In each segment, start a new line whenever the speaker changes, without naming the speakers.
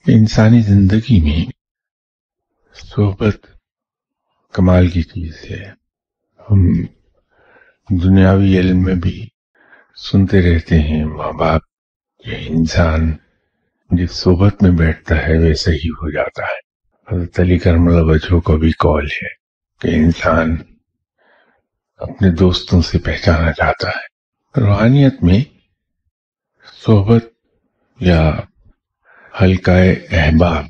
انسانی زندگی میں صحبت کمال کی چیز ہے. ہم دنیاوی علم میں بھی سنتے رہتے ہیں ماں باپ کہ انسان جس صحبت میں بیٹھتا ہے ویسا ہی ہو جاتا ہے. حضرت علی کرم اللہ وجہہ کو بھی قول ہے کہ انسان اپنے دوستوں سے پہچانا چاہتا ہے. روحانیت میں صحبت یا حلقہ احباب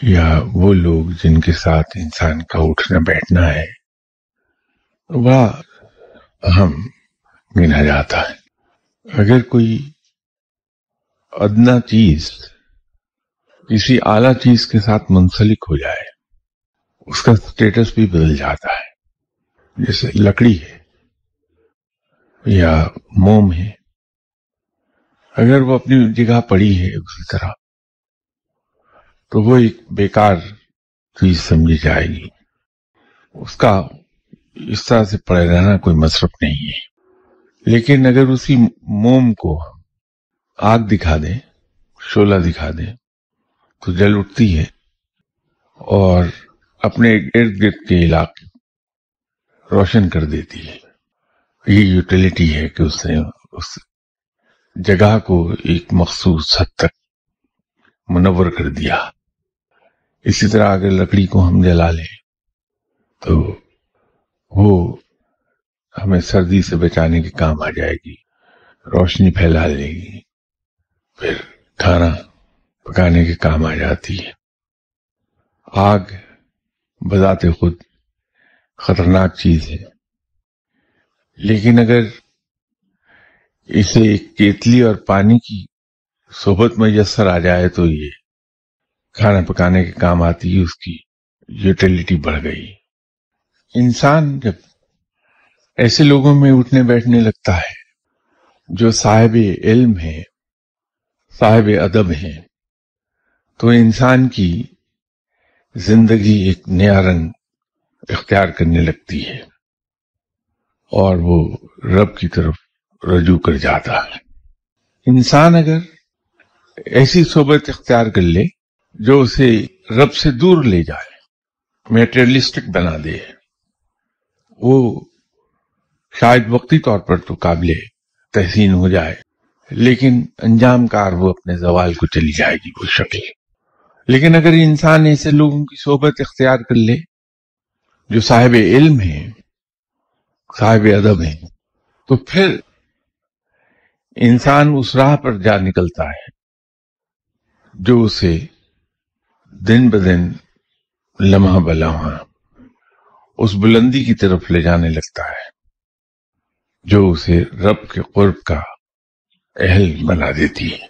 یا وہ لوگ جن کے ساتھ انسان کا اٹھنا بیٹھنا ہے وہ اہم گنا جاتا ہے. اگر کوئی ادنا چیز کسی اعلیٰ چیز کے ساتھ منسلک ہو جائے اس کا سٹیٹس بھی بدل جاتا ہے. جیسے لکڑی ہے یا موم ہے، اگر وہ اپنی جگہ پڑی ہے اسی طرح تو وہ ایک بیکار چیز سمجھی جائے گی. اس کا اس طرح سے پڑے رہنا کوئی مصرف نہیں ہے. لیکن اگر اسی موم کو آگ دکھا دیں، شعلہ دکھا دیں تو جل اٹھتی ہے اور اپنے ارد گرد کے علاقے روشن کر دیتی ہے. یہ یوٹیلیٹی ہے کہ اس نے اس جگہ کو ایک مخصوص حد تک منور کر دیا. اسی طرح اگر لکڑی کو ہم جلا لیں تو وہ ہمیں سردی سے بچانے کے کام آ جائے گی، روشنی پھیلا لے گی، پھر کھانا پکانے کے کام آ جاتی ہے. آگ بذات خود خطرناک چیز ہے، لیکن اگر اسے ایک کیتلی اور پانی کی صحبت میسر آ جائے تو یہ کھانا پکانے کے کام آتی ہے، اس کی یوٹیلیٹی بڑھ گئی. انسان جب ایسے لوگوں میں اٹھنے بیٹھنے لگتا ہے جو صاحب علم ہیں، صاحب ادب ہیں، تو انسان کی زندگی ایک نیا رنگ اختیار کرنے لگتی ہے اور وہ رب کی طرف رجوع کر جاتا ہے. انسان اگر ایسی صحبت اختیار کر لے جو اسے رب سے دور لے جائے، میٹریلسٹک بنا دے، وہ شاید وقتی طور پر تو قابل تحسین ہو جائے لیکن انجام کار وہ اپنے زوال کو چلی جائے گی وہ شکل. لیکن اگر انسان ایسے لوگوں کی صحبت اختیار کر لے جو صاحب علم ہیں، صاحب ادب ہیں، تو پھر انسان اس راہ پر جا نکلتا ہے جو اسے دن بدن لمحہ بلمحہ اس بلندی کی طرف لے جانے لگتا ہے جو اسے رب کے قرب کا اہل بنا دیتی ہے.